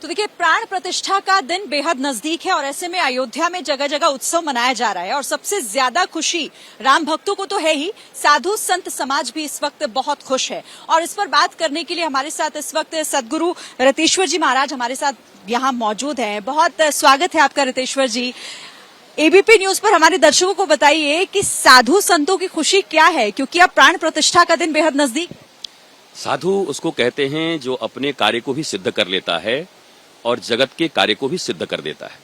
तो देखिए, प्राण प्रतिष्ठा का दिन बेहद नजदीक है और ऐसे में अयोध्या में जगह जगह उत्सव मनाया जा रहा है और सबसे ज्यादा खुशी राम भक्तों को तो है ही, साधु संत समाज भी इस वक्त बहुत खुश है। और इस पर बात करने के लिए हमारे साथ इस वक्त सदगुरु रतेश्वर जी महाराज हमारे साथ यहाँ मौजूद हैं। बहुत स्वागत है आपका रतेश्वर जी। एबीपी न्यूज पर हमारे दर्शकों को बताइए कि साधु संतों की खुशी क्या है, क्योंकि अब प्राण प्रतिष्ठा का दिन बेहद नजदीक। साधु उसको कहते हैं जो अपने कार्य को भी सिद्ध कर लेता है और जगत के कार्य को भी सिद्ध कर देता है।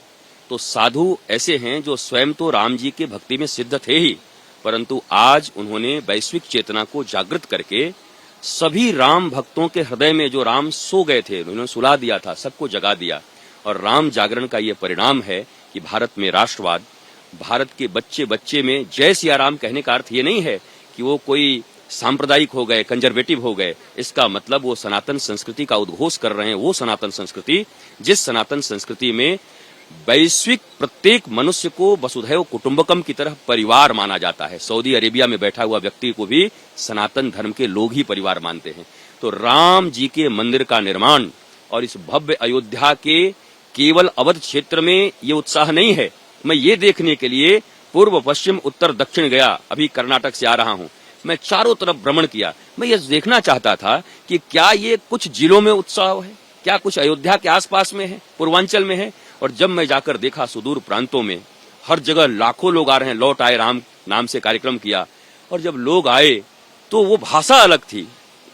तो साधु ऐसे हैं जो स्वयं तो राम जी के भक्ति में सिद्ध थे ही, परंतु आज उन्होंने वैश्विक चेतना को जागृत करके सभी राम भक्तों के हृदय में जो राम सो गए थे उन्होंने सुला दिया था, सबको जगा दिया। और राम जागरण का ये परिणाम है कि भारत में राष्ट्रवाद, भारत के बच्चे बच्चे में जय सिया राम कहने का अर्थ ये नहीं है कि वो कोई सांप्रदायिक हो गए, कंजर्वेटिव हो गए। इसका मतलब वो सनातन संस्कृति का उद्घोष कर रहे हैं, वो सनातन संस्कृति जिस सनातन संस्कृति में वैश्विक प्रत्येक मनुष्य को वसुधैव कुटुंबकम की तरह परिवार माना जाता है। सऊदी अरेबिया में बैठा हुआ व्यक्ति को भी सनातन धर्म के लोग ही परिवार मानते हैं। तो राम जी के मंदिर का निर्माण और इस भव्य अयोध्या के केवल अवध क्षेत्र में ये उत्साह नहीं है। मैं ये देखने के लिए पूर्व पश्चिम उत्तर दक्षिण गया, अभी कर्नाटक से आ रहा हूं। मैं चारों तरफ भ्रमण किया। मैं ये देखना चाहता था कि क्या ये कुछ जिलों में उत्साह है, क्या कुछ अयोध्या के आसपास में है, पूर्वांचल में है। और जब मैं जाकर देखा सुदूर प्रांतों में हर जगह लाखों लोग आ रहे हैं। लौट आए राम नाम से कार्यक्रम किया और जब लोग आए तो वो भाषा अलग थी,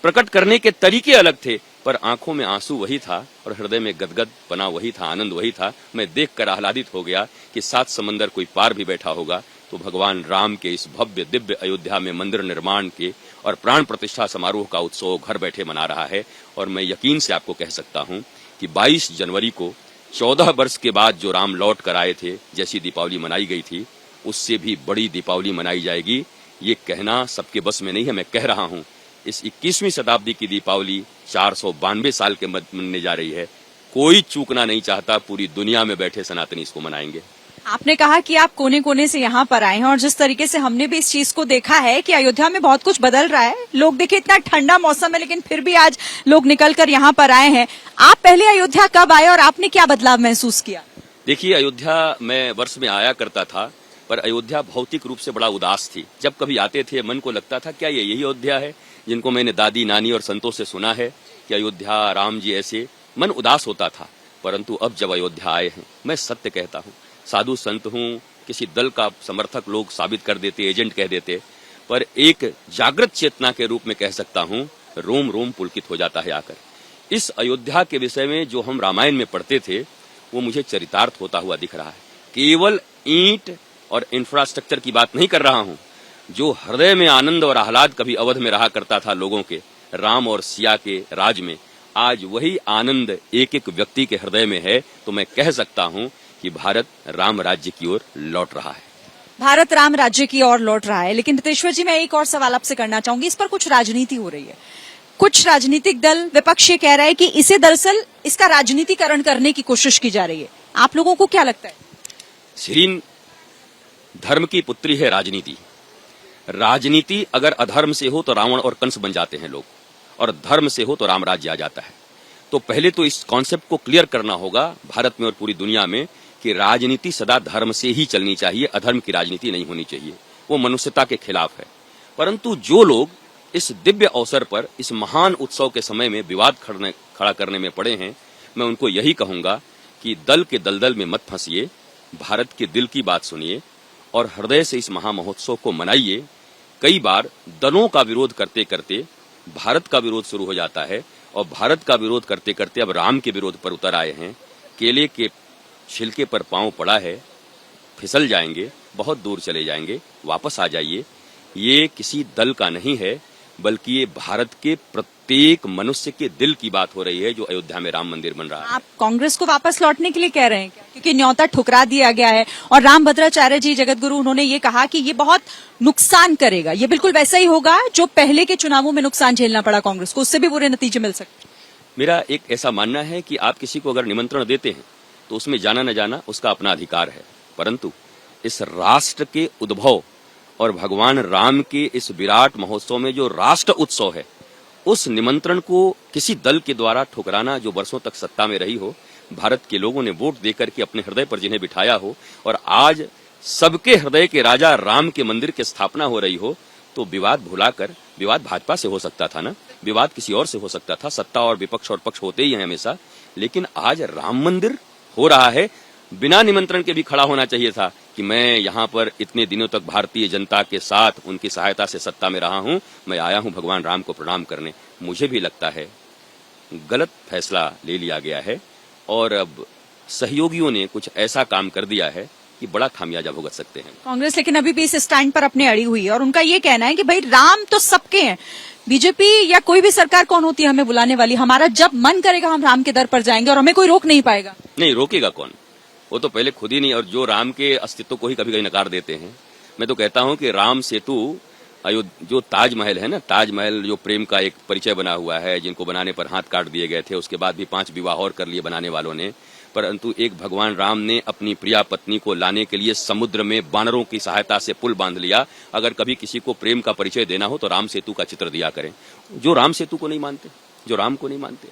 प्रकट करने के तरीके अलग थे, पर आंखों में आंसू वही था और हृदय में गदगद पना वही था, आनंद वही था। मैं देखकर आह्लादित हो गया कि 7 समंदर कोई पार भी बैठा होगा तो भगवान राम के इस भव्य दिव्य अयोध्या में मंदिर निर्माण के और प्राण प्रतिष्ठा समारोह का उत्सव घर बैठे मना रहा है। और मैं यकीन से आपको कह सकता हूं कि 22 जनवरी को 14 वर्ष के बाद जो राम लौट कर आए थे, जैसी दीपावली मनाई गई थी, उससे भी बड़ी दीपावली मनाई जाएगी। ये कहना सबके बस में नहीं है, मैं कह रहा हूं। इस 21वीं शताब्दी की दीपावली 492 साल के मध्य मनने जा रही है। कोई चूकना नहीं चाहता, पूरी दुनिया में बैठे सनातनी इसको मनाएंगे। आपने कहा कि आप कोने कोने से यहाँ पर आए हैं और जिस तरीके से हमने भी इस चीज को देखा है कि अयोध्या में बहुत कुछ बदल रहा है। लोग देखिए, इतना ठंडा मौसम है लेकिन फिर भी आज लोग निकलकर यहाँ पर आए हैं। आप पहले अयोध्या कब आए और आपने क्या बदलाव महसूस किया? देखिए, अयोध्या मैं वर्ष में आया करता था, पर अयोध्या भौतिक रूप से बड़ा उदास थी। जब कभी आते थे मन को लगता था क्या ये यही अयोध्या है जिनको मैंने दादी नानी और संतों से सुना है कि अयोध्या राम जी ऐसे, मन उदास होता था। परंतु अब जब अयोध्या आए हैं, मैं सत्य कहता हूँ, साधु संत हूं, किसी दल का समर्थक लोग साबित कर देते, एजेंट कह देते, पर एक जागृत चेतना के रूप में कह सकता हूं, रोम रोम पुलकित हो जाता है आकर। इस अयोध्या के विषय में जो हम रामायण में पढ़ते थे वो मुझे चरितार्थ होता हुआ दिख रहा है। केवल ईंट और इंफ्रास्ट्रक्चर की बात नहीं कर रहा हूं। जो हृदय में आनंद और आह्लाद कभी अवध में रहा करता था लोगों के, राम और सिया के राज में, आज वही आनंद एक एक व्यक्ति के हृदय में है। तो मैं कह सकता हूं कि भारत राम राज्य की ओर लौट रहा है। भारत राम राज्य की ओर लौट रहा है। लेकिन रतेश्वर जी, मैं एक और सवाल आपसे करना चाहूंगी। इस पर कुछ राजनीति हो रही है। कुछ राजनीतिक दल, विपक्ष ये कह रहा है कि इसे दरअसल इसका राजनीतिकरण करने की कोशिश की जा रही है। आप लोगों को क्या लगता है? सीरीन, धर्म की पुत्री है राजनीति। राजनीति अगर अधर्म से हो तो रावण और कंस बन जाते हैं लोग, और धर्म से हो तो राम राज्य आ जाता है। तो पहले तो इस कॉन्सेप्ट को क्लियर करना होगा भारत में और पूरी दुनिया में कि राजनीति सदा धर्म से ही चलनी चाहिए, अधर्म की राजनीति नहीं होनी चाहिए। वो मनुष्यता के खिलाफ है। परंतु जो लोग इस दिव्य अवसर पर, इस महान उत्सव के समय में विवाद खड़ा करने में पड़े हैं, मैं उनको यही कहूंगा कि दल के दलदल में मत फंसिए, भारत के दिल की बात सुनिए और हृदय से इस महामहोत्सव को मनाइए। कई बार दलों का विरोध करते करते भारत का विरोध शुरू हो जाता है और भारत का विरोध करते करते अब राम के विरोध पर उतर आए हैं। केले के छिलके पर पांव पड़ा है, फिसल जाएंगे, बहुत दूर चले जाएंगे, वापस आ जाइए। ये किसी दल का नहीं है, बल्कि ये भारत के प्रत्येक मनुष्य के दिल की बात हो रही है जो अयोध्या में राम मंदिर बन रहा है। आप कांग्रेस को वापस लौटने के लिए कह रहे हैं क्या? क्योंकि न्योता ठुकरा दिया गया है और रामभद्राचार्य जी जगतगुरु, उन्होंने ये कहा कि ये बहुत नुकसान करेगा। ये बिल्कुल वैसा ही होगा जो पहले के चुनावों में नुकसान झेलना पड़ा कांग्रेस को, उससे भी बुरे नतीजे मिल सकते। मेरा एक ऐसा मानना है कि आप किसी को अगर निमंत्रण देते हैं तो उसमें जाना न जाना उसका अपना अधिकार है, परंतु इस राष्ट्र के उद्भव और भगवान राम के इस विराट महोत्सव में जो राष्ट्र उत्सव है उस निमंत्रण को किसी दल के द्वारा ठुकराना जो वर्षों तक सत्ता में रही हो, भारत के लोगों ने वोट देकर के अपने हृदय पर जिन्हें बिठाया हो, और आज सबके हृदय के राजा राम के मंदिर की स्थापना हो रही हो, तो विवाद भुलाकर, विवाद भाजपा से हो सकता था ना, विवाद किसी और से हो सकता था, सत्ता और विपक्ष और पक्ष होते ही हैं हमेशा, लेकिन आज राम मंदिर हो रहा है, बिना निमंत्रण के भी खड़ा होना चाहिए था कि मैं यहाँ पर इतने दिनों तक भारतीय जनता के साथ उनकी सहायता से सत्ता में रहा हूँ, मैं आया हूँ भगवान राम को प्रणाम करने। मुझे भी लगता है गलत फैसला ले लिया गया है और अब सहयोगियों ने कुछ ऐसा काम कर दिया है कि बड़ा खामियाजा भुगत सकते हैं। कांग्रेस लेकिन अभी भी इस स्टैंड पर अपने अड़ी हुई है और उनका ये कहना है कि भाई राम तो सबके हैं, बीजेपी या कोई भी सरकार कौन होती है हमें बुलाने वाली, हमारा जब मन करेगा हम राम के दर पर जाएंगे और हमें कोई रोक नहीं पाएगा। नहीं, रोकेगा कौन? वो तो पहले खुद ही नहीं, और जो राम के अस्तित्व को ही कभी कभी नकार देते हैं। मैं तो कहता हूं कि राम सेतु जो ताजमहल है ना, ताजमहल जो प्रेम का एक परिचय बना हुआ है, जिनको बनाने पर हाथ काट दिए गए थे, उसके बाद भी 5 विवाह और कर लिए बनाने वालों ने, परंतु एक भगवान राम ने अपनी प्रिया पत्नी को लाने के लिए समुद्र में बानरों की सहायता से पुल बांध लिया। अगर कभी किसी को प्रेम का परिचय देना हो तो राम सेतु का चित्र दिया करें। जो राम सेतु को नहीं मानते, जो राम को नहीं मानते,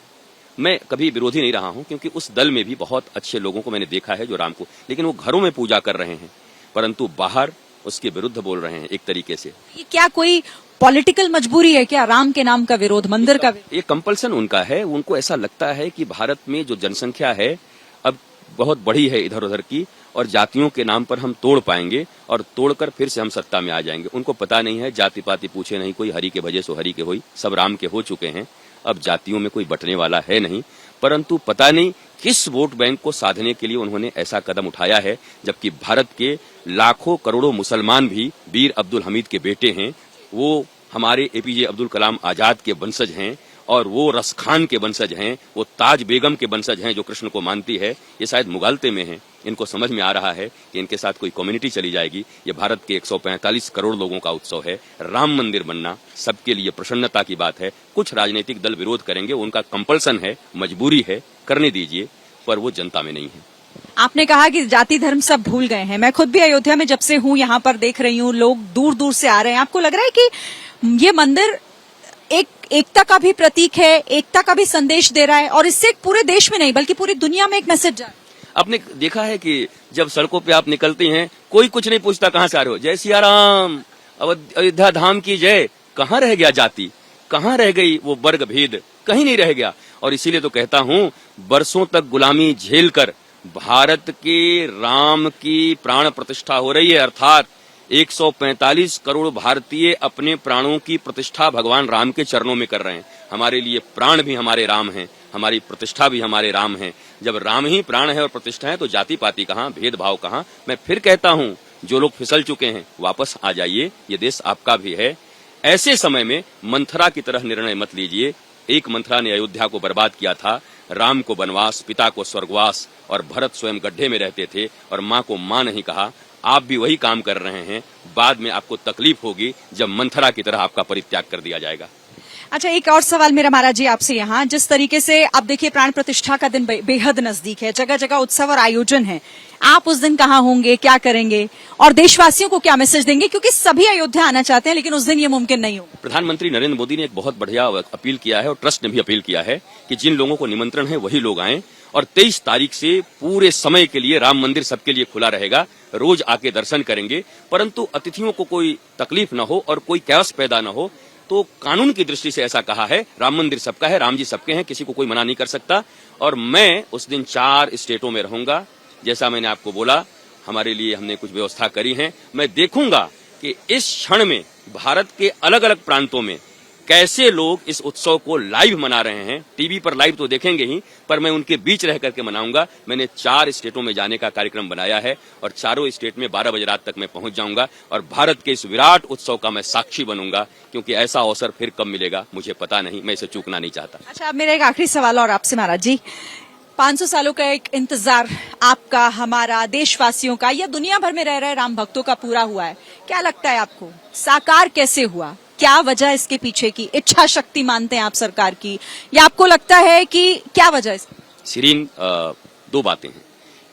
मैं कभी विरोधी नहीं रहा हूं, क्योंकि उस दल में भी बहुत अच्छे लोगों को मैंने देखा है जो राम को, लेकिन वो घरों में पूजा कर रहे हैं परंतु बाहर उसके विरुद्ध बोल रहे हैं एक तरीके से। ये क्या कोई पॉलिटिकल मजबूरी है क्या, राम के नाम का विरोध, मंदिर का विरोध? ये कंपल्सन उनका है। उनको ऐसा लगता है कि भारत में जो जनसंख्या है अब बहुत बड़ी है इधर उधर की, और जातियों के नाम पर हम तोड़ पाएंगे और तोड़कर फिर से हम सत्ता में आ जाएंगे। उनको पता नहीं है, जाति पाति पूछे नहीं कोई, हरि के भजे सो हरि के होई, सब राम के हो चुके हैं। अब जातियों में कोई बटने वाला है नहीं, परंतु पता नहीं किस वोट बैंक को साधने के लिए उन्होंने ऐसा कदम उठाया है, जबकि भारत के लाखों करोड़ों मुसलमान भी वीर अब्दुल हमीद के बेटे हैं, वो हमारे एपीजे अब्दुल कलाम आजाद के वंशज हैं, और वो रस खान के वंशज हैं, वो ताज बेगम के वंशज हैं जो कृष्ण को मानती है। ये शायद मुगालते में हैं। इनको समझ में आ रहा है कि इनके साथ कोई कम्युनिटी चली जाएगी। ये भारत के 145 करोड़ लोगों का उत्सव है। राम मंदिर बनना सबके लिए प्रसन्नता की बात है। कुछ राजनीतिक दल विरोध करेंगे, उनका कंपल्सन है, मजबूरी है, करने दीजिए, पर वो जनता में नहीं है। आपने कहा कि जाति धर्म सब भूल गए हैं। मैं खुद भी अयोध्या में जब से हूँ यहाँ पर देख रही हूँ, लोग दूर दूर से आ रहे हैं। आपको लग रहा है कि ये मंदिर एक एकता का भी प्रतीक है, एकता का भी संदेश दे रहा है, और इससे पूरे देश में नहीं बल्कि पूरी दुनिया में एक मैसेज जा रहा है? आपने देखा है कि जब सड़कों पे आप निकलते हैं कोई कुछ नहीं पूछता कहां से आ रहे हो, जय सिया राम, अयोध्या धाम की जय। कहां रह गया जाति, कहां रह गई वो वर्ग भेद, कहीं नहीं रह गया। और इसीलिए तो कहता हूं, बरसों तक गुलामी झेल कर भारत के राम की प्राण प्रतिष्ठा हो रही है, अर्थात 145 करोड़ भारतीय अपने प्राणों की प्रतिष्ठा भगवान राम के चरणों में कर रहे हैं। हमारे लिए प्राण भी हमारे राम हैं, हमारी प्रतिष्ठा भी हमारे राम है। जब राम ही प्राण है और प्रतिष्ठा है तो जाति पाति कहाँ, भेदभाव कहाँ। मैं फिर कहता हूँ, जो लोग फिसल चुके हैं वापस आ जाइए, ये देश आपका भी है। ऐसे समय में मंथरा की तरह निर्णय मत लीजिए। एक मंथरा ने अयोध्या को बर्बाद किया था, राम को वनवास, पिता को स्वर्गवास, और भरत स्वयं गड्ढे में रहते थे और माँ को माँ नहीं कहा। आप भी वही काम कर रहे हैं। बाद में आपको तकलीफ होगी जब मंथरा की तरह आपका परित्याग कर दिया जाएगा। अच्छा, एक और सवाल मेरा महाराज जी आपसे यहाँ, जिस तरीके से अब देखिए प्राण प्रतिष्ठा का दिन बेहद नजदीक है, जगह जगह उत्सव और आयोजन है, आप उस दिन कहाँ होंगे, क्या करेंगे और देशवासियों को क्या मैसेज देंगे, क्योंकि सभी अयोध्या आना चाहते हैं लेकिन उस दिन ये मुमकिन नहीं होगा? प्रधानमंत्री नरेंद्र मोदी ने एक बहुत बढ़िया अपील किया है और ट्रस्ट ने भी अपील किया है कि जिन लोगों को निमंत्रण है वही लोग आएं, और 23 तारीख से पूरे समय के लिए राम मंदिर सबके लिए खुला रहेगा। रोज आके दर्शन करेंगे, परंतु अतिथियों को कोई तकलीफ न हो और कोई कैस पैदा न हो, तो कानून की दृष्टि से ऐसा कहा है। राम मंदिर सबका है, राम जी सबके हैं, किसी को कोई मना नहीं कर सकता। और मैं उस दिन 4 स्टेटों में रहूंगा। जैसा मैंने आपको बोला, हमारे लिए हमने कुछ व्यवस्था करी है। मैं देखूंगा कि इस क्षण में भारत के अलग अलग प्रांतों में कैसे लोग इस उत्सव को लाइव मना रहे हैं। टीवी पर लाइव तो देखेंगे ही, पर मैं उनके बीच रह करके मनाऊंगा। मैंने 4 स्टेटों में जाने का कार्यक्रम बनाया है और चारों स्टेट में 12 बजे रात तक मैं पहुंच जाऊंगा और भारत के इस विराट उत्सव का मैं साक्षी बनूंगा, क्योंकि ऐसा अवसर फिर कब मिलेगा मुझे पता नहीं, मैं इसे चूकना नहीं चाहता। अच्छा, अब मेरा एक आखिरी सवाल और आपसे महाराज जी, 500 सालों का एक इंतजार आपका, हमारा, देशवासियों का, या दुनिया भर में रह रहे राम भक्तों का पूरा हुआ है। क्या लगता है आपको, साकार कैसे हुआ? क्या वजह इसके पीछे की? इच्छा शक्ति मानते हैं आप सरकार की, या आपको लगता है कि क्या वजह है? सीरीन, 2 बातें हैं।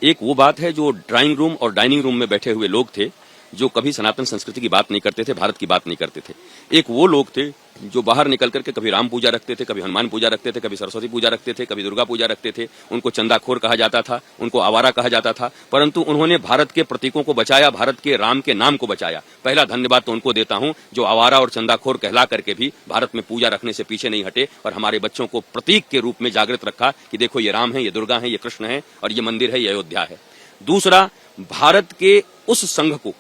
एक वो बात है जो ड्राइंग रूम और डाइनिंग रूम में बैठे हुए लोग थे, जो कभी सनातन संस्कृति की बात नहीं करते थे, भारत की बात नहीं करते थे। एक वो लोग थे जो बाहर निकल करके कभी राम पूजा रखते थे, कभी हनुमान पूजा रखते थे, कभी सरस्वती पूजा रखते थे, कभी दुर्गा पूजा रखते थे। उनको चंदाखोर कहा जाता था, उनको आवारा कहा जाता था, परंतु उन्होंने भारत के प्रतीकों को बचाया, भारत के राम के नाम को बचाया। पहला धन्यवाद तो उनको देता हूं जो आवारा और चंदाखोर कहला करके भी भारत में पूजा रखने से पीछे नहीं हटे और हमारे बच्चों को प्रतीक के रूप में जागृत रखा कि देखो ये राम है, ये दुर्गा है, ये कृष्ण है और ये मंदिर है, ये अयोध्या है। दूसरा, भारत के उस संघ को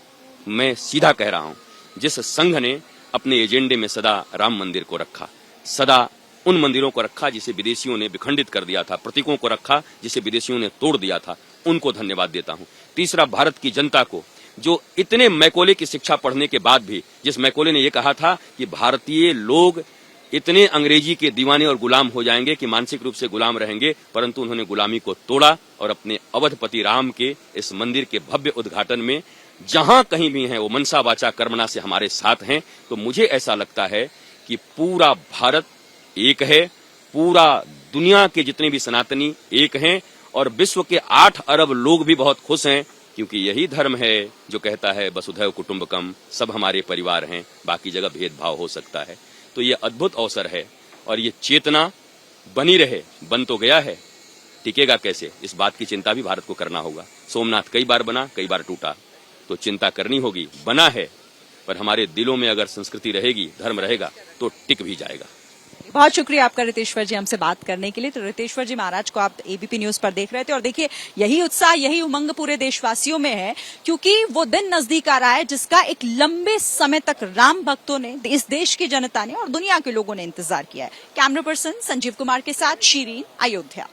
मैं सीधा कह रहा हूं जिस संघ ने अपने एजेंडे में सदा राम मंदिर को रखा, सदा उन मंदिरों को रखा जिसे विदेशियों ने विखंडित कर दिया था, प्रतीकों को रखा जिसे विदेशियों ने तोड़ दिया था, उनको धन्यवाद देता हूं। तीसरा, भारत की जनता को जो इतने मैकोले की शिक्षा पढ़ने के बाद भी, जिस मैकोले ने यह कहा था कि भारतीय लोग इतने अंग्रेजी के दीवाने और गुलाम हो जाएंगे कि मानसिक रूप से गुलाम रहेंगे, परंतु उन्होंने गुलामी को तोड़ा और अपने अवधपति राम के इस मंदिर के भव्य उद्घाटन में जहां कहीं भी हैं वो मनसा वाचा कर्मणा से हमारे साथ हैं। तो मुझे ऐसा लगता है कि पूरा भारत एक है, पूरा दुनिया के जितने भी सनातनी एक हैं और विश्व के 8 अरब लोग भी बहुत खुश हैं, क्योंकि यही धर्म है जो कहता है वसुधैव कुटुंबकम, सब हमारे परिवार हैं, बाकी जगह भेदभाव हो सकता है। तो ये अद्भुत अवसर है और ये चेतना बनी रहे, बन तो गया है, टिकेगा कैसे, इस बात की चिंता भी भारत को करना होगा। सोमनाथ कई बार बना, कई बार टूटा, तो चिंता करनी होगी। बना है पर हमारे दिलों में अगर संस्कृति रहेगी, धर्म रहेगा तो टिक भी जाएगा। बहुत शुक्रिया आपका रितेश्वर जी हमसे बात करने के लिए। तो रितेश्वर जी महाराज को आप एबीपी न्यूज पर देख रहे थे और देखिए यही उत्साह, यही उमंग पूरे देशवासियों में है, क्योंकि वो दिन नजदीक आ रहा है जिसका एक लंबे समय तक राम भक्तों ने, इस देश की जनता ने और दुनिया के लोगों ने इंतजार किया है। कैमरा पर्सन संजीव कुमार के साथ शीरीन, अयोध्या।